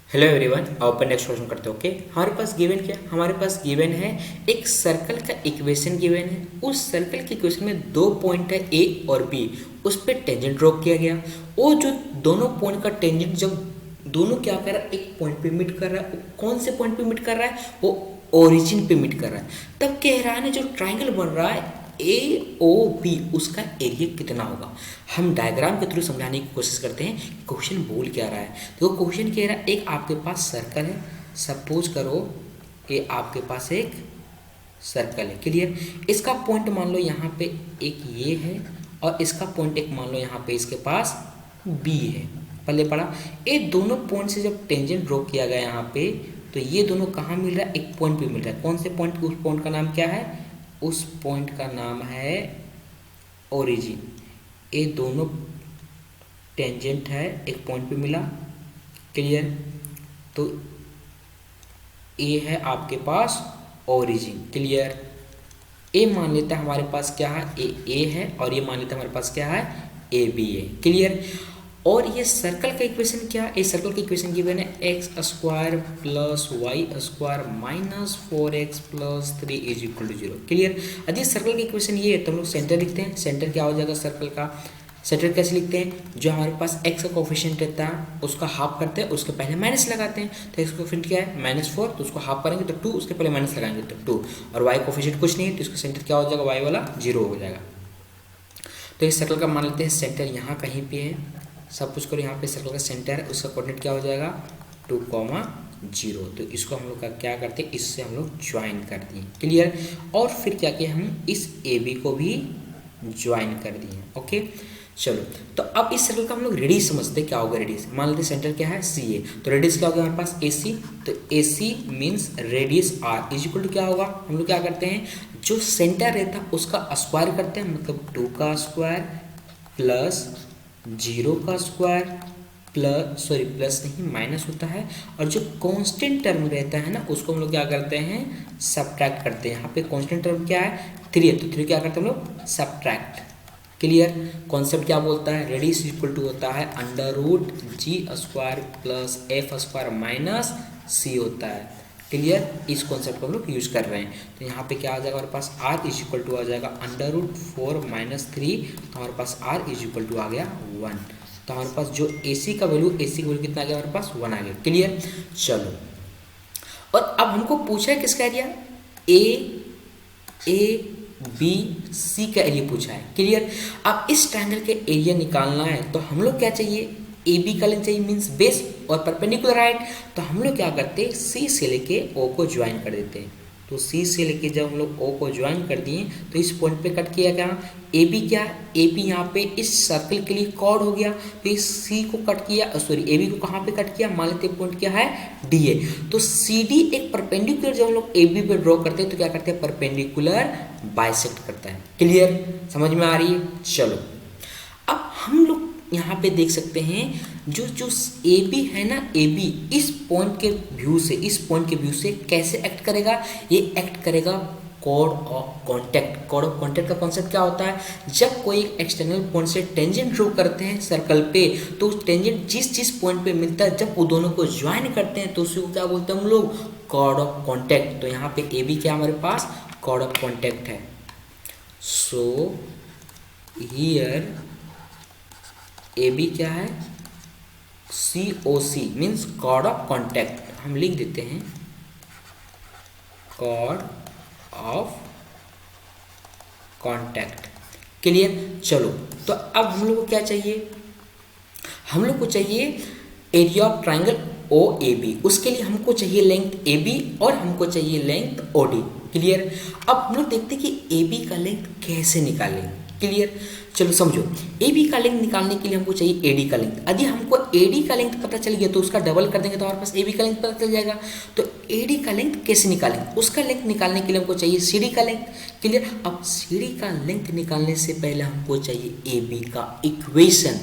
Hello everyone, अपन next question करते हैं। Okay, हमारे पास गिवन क्या, हमारे पास गिवन है एक सर्कल का इक्वेशन गिवन है। उस सर्कल के इक्वेशन में दो पॉइंट है ए और बी, उस पर टेंजेंट ड्रॉ किया गया। वो जो दोनों पॉइंट का टेंजेंट जब दोनों क्या कर रहा है, एक पॉइंट पे मीट कर रहा है। कौन से पॉइंट पे मीट कर रहा है? वो ओरिजिन पे मीट कर रहा है। तब कह रहा है ना, जो ट्राइंगल बन रहा है ए ओ बी, उसका एरिया कितना होगा। हम डायग्राम के थ्रू समझाने की कोशिश करते हैं क्वेश्चन बोल क्या रहा है। तो क्वेश्चन कह रहा है एक आपके पास सर्कल है, सपोज करो ये आपके पास एक सर्कल है। क्लियर? इसका पॉइंट मान लो यहाँ पे एक ये है और इसका पॉइंट एक मान लो यहाँ पे इसके पास बी है। पहले पढ़ा, ये दोनों पॉइंट से जब टेंजेंट ड्रॉ किया गया यहाँ पे, तो ये दोनों कहाँ मिल रहा है? एक पॉइंट पे मिल रहा है। कौन से पॉइंट? उस पॉइंट का नाम क्या है? उस पॉइंट का नाम है ओरिजिन। ये दोनों टेंजेंट है, एक पॉइंट पे मिला। क्लियर? तो ये है आपके पास ओरिजिन। क्लियर? ए मान लेते हैं हमारे पास क्या है, ए है, और ये मान लेते हैं हमारे पास क्या है, ए बी है। क्लियर? और ये सर्कल का इक्वेशन क्या है? इस सर्कल की इक्वेशन गिवन है X square plus Y square minus 4x plus 3 is equal to 0। Clear? यदि सर्कल की इक्वेशन ये है तो हम लोग सेंटर लिखते हैं। सेंटर क्या हो जाएगा सर्कल का? सेंटर कैसे लिखते हैं? जो हमारे पास एक्स का कोफिशिएंट रहता है उसका हाफ करते हैं, उसके पहले माइनस लगाते हैं। तो एक्स कोफिशिएंट क्या है? -4, तो उसको हाफ करेंगे तो 2, उसके पहले माइनस लगाएंगे तो 2। और वाई कोफिशिएंट कुछ नहीं है तो इसका सेंटर क्या हो जाएगा? वाई वाला 0 हो जाएगा। तो इस सर्कल का मान लेते हैं सेंटर यहाँ कहीं पे है। सब कुछ करो, यहाँ पे सर्कल का सेंटर है, उसका कोऑर्डिनेट क्या हो जाएगा? 2,0। तो इसको हम लोग का क्या करते हैं, इससे हम लोग ज्वाइन कर दिए। क्लियर? और फिर क्या किया, हम इस ए बी को भी ज्वाइन कर दिए। ओके, चलो। तो अब इस सर्कल का हम लोग रेडियस समझते हैं। क्या होगा रेडियस? मान लेते सेंटर क्या है? सी ए, तो रेडियस क्या होगा हमारे पास? A C. तो A C means radius R is equal to क्या होगा? हम लोग क्या करते हैं, जो सेंटर रहता है उसका स्क्वायर करते हैं, मतलब 2 का स्क्वायर प्लस 0 का स्क्वायर प्लस नहीं माइनस होता है, और जो कांस्टेंट टर्म रहता है ना उसको हम लोग क्या करते हैं? सब्ट्रैक्ट करते हैं। यहाँ पे कांस्टेंट टर्म क्या है? 3 है, तो 3 क्या करते हैं हम लोग? सब्ट्रैक्ट। क्लियर? कॉन्सेप्ट क्या बोलता है? रेडियस इक्वल टू होता है √g² plus f² minus c होता है। क्लियर? इस कॉन्सेप्ट को हम लोग यूज कर रहे हैं। तो यहाँ पे क्या आ जाएगा हमारे पास? r इज इक्वल टू आ जाएगा √4 - 3, तो हमारे पास r इज इक्वल टू आ गया 1। तो हमारे पास जो AC का वैल्यू कितना आ गया हमारे पास? 1 आ गया। क्लियर? चलो, और अब हमको पूछा है किसका एरिया? ए बी सी का एरिया पूछा है। क्लियर? अब इस ट्रायंगल के एरिया निकालना है तो हम लोग क्या चाहिए? ए बी का लेंथ चाहिए, मीन्स बेस और परपेंडिकुलर राइट। तो हम लोग क्या करते हैं, सी से लेके ओ को ज्वाइन कर देते हैं। तो सी से लेके जब हम लोग ओ को ज्वाइन कर दिए तो इस पॉइंट पे कट किया क्या? ए बी क्या? ए बी यहाँ पे इस सर्कल के लिए कॉर्ड हो गया, तो इस सी को कट किया, सॉरी ए बी को कहाँ पे कट किया? मान लेते पॉइंट क्या है? डी है। तो सी डी एक परपेंडिकुलर जब हम लोग ए बी पे ड्रॉ करते हैं तो क्या करते हैं? परपेंडिकुलर बाइसेक्ट करता है। क्लियर? समझ में आ रही है? चलो, अब हम लोग यहाँ पे देख सकते हैं जो ए बी है ना, ए बी इस पॉइंट के व्यू से कैसे एक्ट करेगा? ये एक्ट करेगा chord of contact. Chord of contact का कॉन्सेप्ट क्या होता है? जब कोई एक्सटर्नल पॉइंट से टेंजेंट ड्रॉ करते हैं सर्कल पे, तो टेंजेंट जिस पॉइंट पे मिलता है, जब वो दोनों को ज्वाइन करते हैं तो उसी को क्या बोलते हैं हम लोग? Chord of contact. तो यहाँ पे ए बी क्या हमारे पास? कॉर्ड ऑफ कॉन्टैक्ट है। सो हियर ए बी क्या है? COC means chord of contact. हम लिख देते हैं कॉर्ड ऑफ कॉन्टैक्ट। क्लियर? चलो, तो अब हम लोग को क्या चाहिए? हम लोग को चाहिए area of triangle O A B. उसके लिए हमको चाहिए लेंथ ए बी और हमको चाहिए लेंथ ओ डी। क्लियर? अब हम लोग देखते हैं कि ए बी का लेंथ कैसे निकालें। क्लियर? चलो समझो, ए बी का लेंथ निकालने के लिए हमको चाहिए ए डी का लेंथ। यदि हमको ए डी का लेंथ पता चल गया तो उसका डबल कर देंगे तो हमारे पास ए बी का लेंथ पता चल जाएगा। तो ए डी का लेंथ कैसे निकालेंगे? उसका लेंथ निकालने के लिए हमको चाहिए सी डी का लेंथ। क्लियर? अब सी डी का लेंथ निकालने से पहले हमको चाहिए ए बी का इक्वेशन,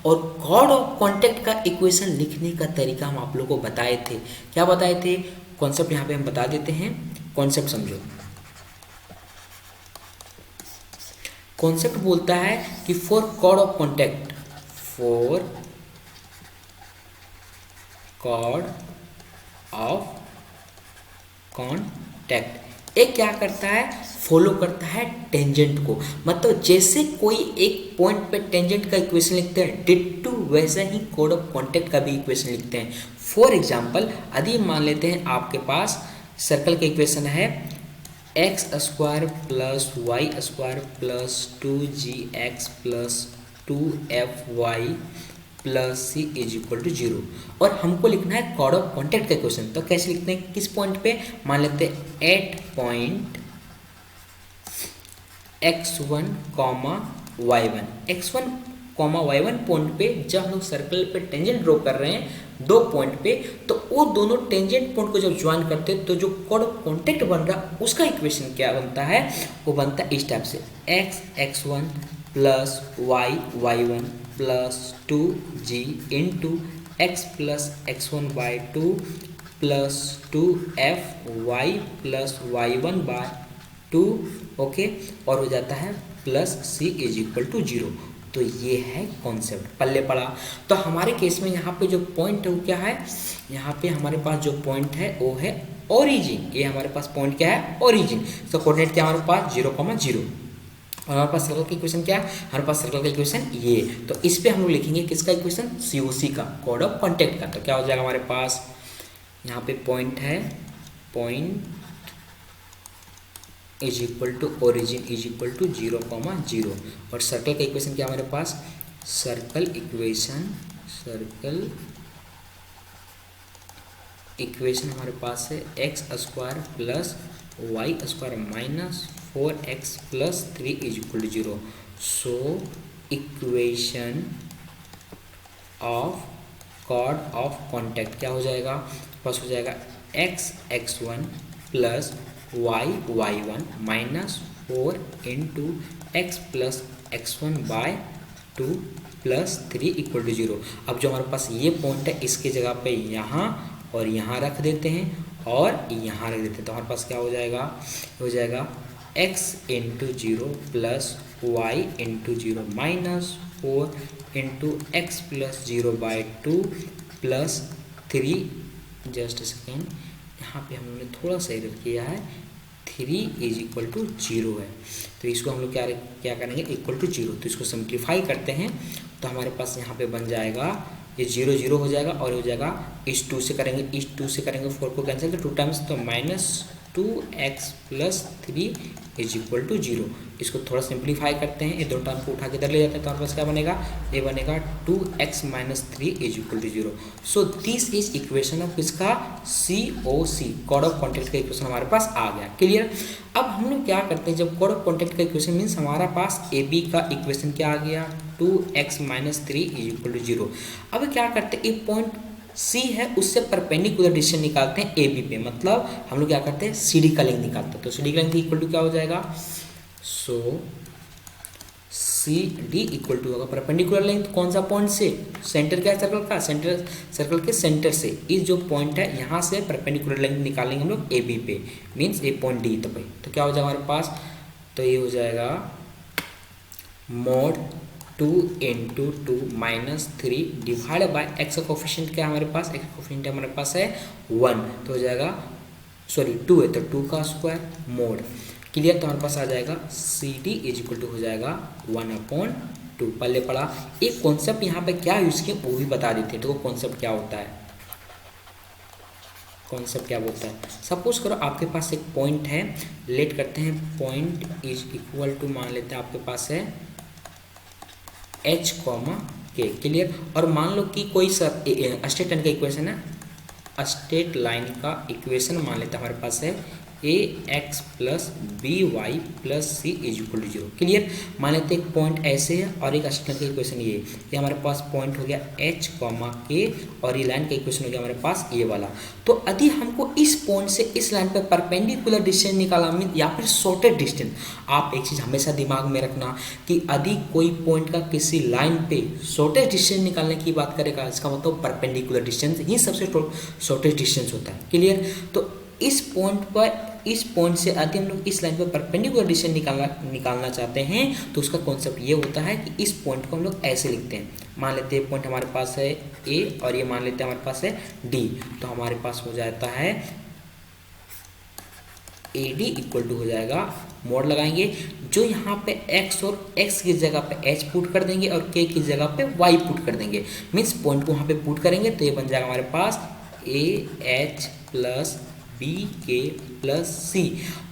और कॉर्ड ऑफ कॉन्टैक्ट का इक्वेशन लिखने का तरीका हम आप लोगों को बताए थे। क्या बताए थे? कॉन्सेप्ट यहाँ पे हम बता देते हैं। कॉन्सेप्ट समझो। कॉन्सेप्ट बोलता है कि for chord of contact, for chord of contact. ये क्या करता है, फॉलो करता है टेंजेंट को। मतलब जैसे कोई एक पॉइंट पे टेंजेंट का इक्वेशन लिखते हैं, डिट्टू वैसा ही कोड ऑफ कॉन्टैक्ट का भी इक्वेशन लिखते हैं। फॉर एग्जांपल यदि मान लेते हैं आपके पास सर्कल का इक्वेशन है X square plus Y square plus 2gx plus 2fy plus C is equal to 0, और हमको लिखना है कॉर्ड ऑफ कॉन्टैक्ट का क्वेश्चन। तो कैसे लिखते हैं, किस पॉइंट पे, मान लेते हैं eight point x1, y1। x1, y1 point पे जब हम लोग सर्कल पे टेंजेंट ड्रॉ कर रहे हैं दो पॉइंट पे, तो वो दोनों टेंजेंट पॉइंट को जब ज्वाइन करते हैं तो जो कॉर्ड ऑफ कॉन्टैक्ट बन रहा है उसका इक्वेशन क्या बनता है, वो बनता है इस टाइप से x1 plus y1 plus 2g into x plus x1 by 2 plus 2fy plus y1 by 2, okay, और हो जाता है plus c is equal to 0। तो ये है कॉन्सेप्ट, पल्ले पड़ा। तो हमारे केस में यहाँ पे जो पॉइंट है वो क्या है, यहाँ पे हमारे पास जो पॉइंट है वो है ओरिजिन। ये हमारे पास पॉइंट क्या है, ओरिजिन। तो कोऑर्डिनेट क्या हमारे पास 0,0, और हमारे पास सर्कल का इक्वेशन क्या है, हमारे पास सर्कल का इक्वेशन ये। तो इस पे हम लोग लिखेंगे किसका इक्वेशन, COC का, कॉर्ड ऑफ कॉन्टैक्ट का। तो क्या हो जाएगा हमारे पास, यहाँ पे पॉइंट है, point is equal to origin is equal to 0,0, और सर्कल का इक्वेशन क्या हमारे पास, सर्कल इक्वेशन हमारे पास है X square plus Y square minus 4x plus 3 is equal to 0। So equation of chord of contact क्या हो जाएगा, फर्स्ट हो जाएगा x1 plus y1 minus 4 into X plus x1 by 2 plus 3 equal to 0। अब जो हमारे पास ये पॉइंट है इसके जगह पे यहाँ और यहाँ रख देते हैं और यहाँ रख देते हैं। तो हमारे पास क्या हो जाएगा x into 0 plus Y into 0 minus 4 into X plus 0 by 2 plus 3, just second, यहाँ पे हम लोगों ने थोड़ा सा एरर किया है, 3 इज इक्वल टू 0 है। तो इसको हम लोग क्या करेंगे, इक्वल टू 0। तो इसको सिंप्लीफाई करते हैं तो हमारे पास यहाँ पे बन जाएगा ये 0 0 हो जाएगा, और हो जाएगा इस 2 से करेंगे 4 को कैंसिल, तो 2 टाइम्स, तो minus 2x plus 3 is equal to 0। इसको थोड़ा सिंप्लीफाई करते हैं, ये दो टर्म को उठा के इधर ले जाते हैं, तो हमारे पास क्या बनेगा, ये बनेगा 2x minus 3 is equal to 0। So this is equation of किसका, COC, कॉर्ड ऑफ कॉन्टैक्ट का इक्वेशन हमारे पास आ गया। क्लियर। अब हम लोग क्या करते हैं, जब कॉर्ड ऑफ कॉन्टैक्ट का इक्वेशन मीन्स हमारा पास AB का इक्वेशन क्या आ गया, 2x minus 3 is equal to 0। अब क्या करते हैं, एक पॉइंट C है उससे परपेंडिकुलर डिस्टेंस निकालते हैं AB पे, मतलब हम लोग क्या करते हैं, CD का लेंथ निकालते हैं। तो CD का लेंथ इक्वल टू क्या हो जाएगा, सो CD इक्वल टू होगा परपेंडिकुलर लेंथ, कौन सा पॉइंट से, सेंटर क्या है सर्कल का, सर्कल के सेंटर से इस जो पॉइंट है यहाँ से परपेंडिकुलर लेंथ निकालेंगे हम लोग AB पे, मीन्स ए पॉइंट D। तो क्या हो जाएगा हमारे पास, तो ये हो जाएगा mode 2 into 2 minus 3 divide bye x का कोफिशिएंट क्या है हमारे पास, एक्स का कोफिशिएंट हमारे पास है 1, तो हो जाएगा, सॉरी 2 है तो 2 का स्क्वायर मोड। क्लियर। तो हमारे पास आ जाएगा CD इज इक्वल टू हो जाएगा 1/2। पहले पढ़ा एक कॉन्सेप्ट यहाँ पे क्या यूज किया वो भी बता देते हैं। तो कॉन्सेप्ट क्या होता है, कॉन्सेप्ट क्या बोलता है, सपोज करो आपके पास एक पॉइंट है, लेट करते हैं पॉइंट इज इक्वल टू, मान लेते हैं आपके पास है H, K। क्लियर। और मान लो कि कोई स्ट्रेट लाइन का इक्वेशन है, स्ट्रेट लाइन का इक्वेशन मान लेते हैं हमारे पास है AX plus BY plus C is equal to 0। Clear. मान लेते हैं एक पॉइंट ऐसे है और एक स्ट्रेट लाइन का इक्वेशन ये हमारे पास पॉइंट हो गया H, K, और ये लाइन का इक्वेशन हो गया हमारे पास ये वाला। तो यदि हमको इस पॉइंट से इस लाइन पर परपेंडिकुलर डिस्टेंस निकालना या फिर शॉर्टेस्ट डिस्टेंस, आप एक चीज़ हमेशा दिमाग में रखना कि यदि कोई पॉइंट का किसी लाइन पे शॉर्टेस्ट डिस्टेंस निकालने की बात करेगा, इसका मतलब परपेंडिकुलर डिस्टेंस ही सबसे शॉर्टेस्ट डिस्टेंस होता है। क्लियर। तो इस पॉइंट पर इस पॉइंट से आते हम लोग इस लाइन पर परपेंडिकुलर डिस्टेंस निकालना चाहते हैं तो उसका कॉन्सेप्ट ये होता है कि इस पॉइंट को हम लोग ऐसे लिखते हैं। मान लेते हैं पॉइंट हमारे पास है ए और ये मान लेते हैं हमारे पास है डी, तो हमारे पास हो जाता है ए डी इक्वल टू हो जाएगा, मोड लगाएंगे, जो यहाँ पे x और x की जगह पे h पुट कर देंगे और k की जगह पे y पुट कर देंगे। मीन्स पॉइंट को वहाँ पे पुट करेंगे तो ये बन जाएगा हमारे पास ए एच प्लस बी के प्लस सी।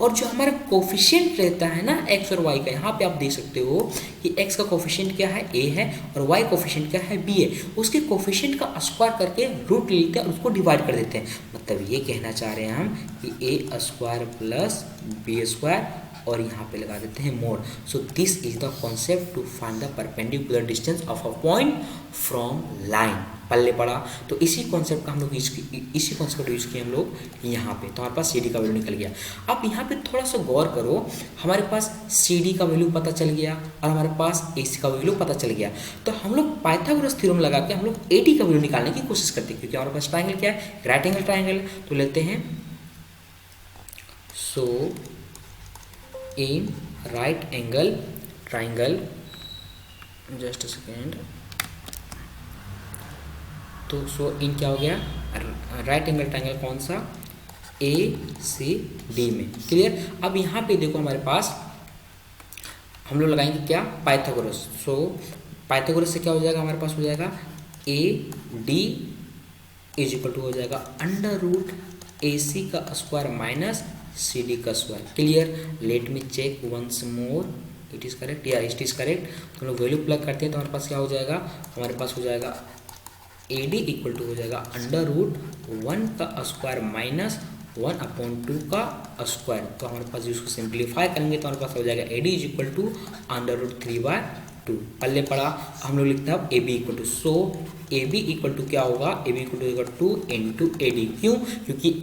और जो हमारा कोफिशिएंट रहता है ना x और y का, यहाँ पे आप देख सकते हो कि x का कोफिशिएंट क्या है a है और y कोफिशिएंट क्या है b है। उसके कोफिशिएंट का स्क्वायर करके रूट ले लेते हैं और उसको डिवाइड कर देते हैं। मतलब ये कहना चाह रहे हैं हम कि a square plus b square और यहाँ पे लगा देते हैं mod. So this is the concept to find the perpendicular distance of a point from line. पल्ले पड़ा तो इसी कॉन्सेप्ट का हम लोग इसी कॉन्सेप्ट यूज किए हम लोग यहाँ पे, तो हमारे पास सी डी का वैल्यू निकल गया। अब यहाँ पे थोड़ा सा गौर करो, हमारे पास सी डी का वैल्यू पता चल गया और हमारे पास ए सी का वैल्यू पता चल गया, तो हम लोग पाइथागोरस थ्योरम लगा के हम लोग ए डी का वैल्यू निकालने की कोशिश करते हैं, क्योंकि हमारे पास ट्राइंगल क्या है, राइट एंगल ट्राइंगल। तो लेते हैं so in right angle triangle, just a second, तो सो इन क्या हो गया, राइट एंगल ट्राइंगल कौन सा, ए सी डी में। क्लियर। अब यहाँ पे देखो हमारे पास हम लोग लगाएंगे क्या, पाइथागोरस। सो पाइथागोरस से क्या हो जाएगा, हमारे पास हो जाएगा A D is equal to हो जाएगा अंडर रूट ए सी का स्क्वायर माइनस सी डी का square. Clear. Let me check once more, it is correct या इट इज़ करेक्ट। तो हम लोग वैल्यू प्लग करते हैं तो हमारे पास क्या हो जाएगा, हमारे पास हो जाएगा ए डी इक्वल टू हो जाएगा अंडर रूट 1 का स्क्वायर माइनस 1/2 का स्क्वायर। तो हमारे पास इसको सिंप्लीफाई करेंगे तो हमारे पास हो जाएगा A D is equal to under root 3/2। पल्ले पड़ा, हम लोग लिखते हैं अब A B equal to, so A B equal to क्या होगा, A B equal to 2 into A D. क्यों, क्योंकि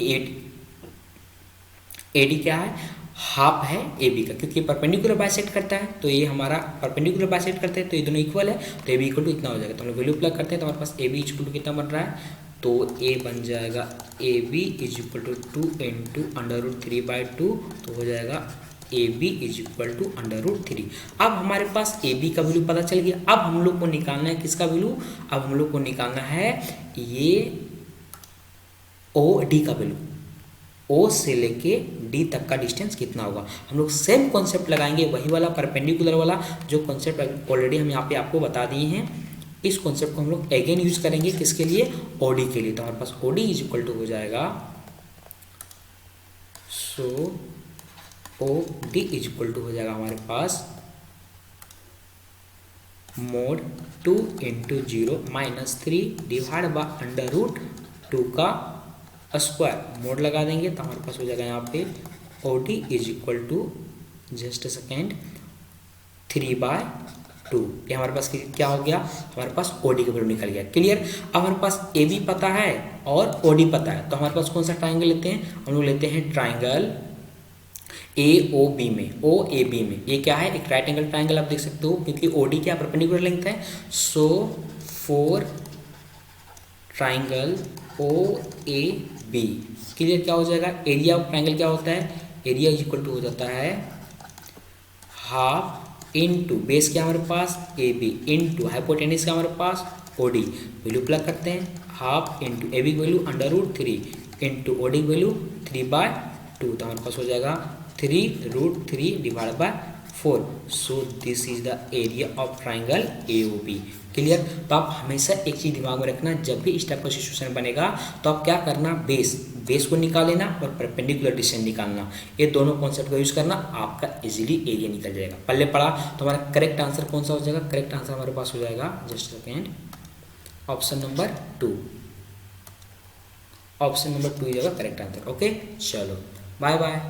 ए डी क्या है, हाफ है ए बी का, क्योंकि परपेंडिकुलर बाइसेक्ट करता है, तो ये हमारा परपेंडिकुलर बाइसेक्ट करते हैं तो ये दोनों इक्वल है, तो ए बी इक्वल टू इतना हो जाएगा। तो हम लोग वैल्यू प्लग करते हैं तो हमारे पास ए बी इक्वल टू कितना बन रहा है, तो ए बन जाएगा A B is equal to 2 into under root 3/2, तो हो जाएगा A B is equal to under root 3। अब हमारे पास ए बी का वैल्यू पता चल गया। अब हम लोग को निकालना है किसका वैल्यू, अब हम लोग को निकालना है ये ओ डी का वैल्यू, ओ से लेके डी तक का डिस्टेंस कितना होगा। हम लोग सेम कॉन्सेप्ट लगाएंगे, वही वाला परपेंडिकुलर वाला जो कॉन्सेप्ट ऑलरेडी हम यहाँ पे आपको बता दिए हैं। इस कॉन्सेप्ट को हम लोग अगेन यूज करेंगे किसके लिए, ओडी के लिए। तो हमारे पास ओडी इज इक्वल टू हो जाएगा, so O D is equal to हो जाएगा हमारे पास mod 2 into 0 minus 3 divide by under root 2 का स्क्वायर। मोड लगा देंगे तो हमारे पास हो जाएगा यहाँ पे O D is equal to, just a second, 3/2। ये हमारे पास क्या हो गया, हमारे पास ओ डी का वैल्यू निकल गया। क्लियर। अब हमारे पास ए बी पता है और ओ डी पता है, तो हमारे पास कौन सा ट्राइंगल लेते हैं, हम लोग लेते हैं ट्राइंगल ए ओ बी में, ओ ए बी में। ये क्या है, एक राइट एंगल ट्राइंगल, आप देख सकते हो, क्योंकि ओ डी क्या परपेंडिकुलर लेंथ है। So for triangle O A B, clear, क्या हो जाएगा, एरिया ऑफ ट्राइंगल क्या होता है, एरिया इज इक्वल टू हो जाता है हाफ इनटू बेस क्या हमारे पास ए बी इनटू हाइपोटेनस क्या हमारे पास ओ डी। वैल्यू प्लग करते हैं, half into A B value under root 3 into O D value 3/2, तो हमारे पास हो जाएगा 3√3 divide by 4। So this is the area of triangle A O B. Clear. तो आप हमेशा एक चीज़ दिमाग में रखना, जब भी इस टाइप का सिचुएशन बनेगा तो आप क्या करना, बेस को निकाल लेना और परपेंडिकुलर डिस्टेंस निकालना, ये दोनों कॉन्सेप्ट का यूज करना, आपका इजीली एरिया निकल जाएगा। पल्ले पड़ा, तो हमारा करेक्ट आंसर कौन सा हो जाएगा, करेक्ट आंसर हमारे पास हो जाएगा, just second, option number 2। Option number 2 हो जाएगा करेक्ट आंसर। ओके, चलो बाय बाय।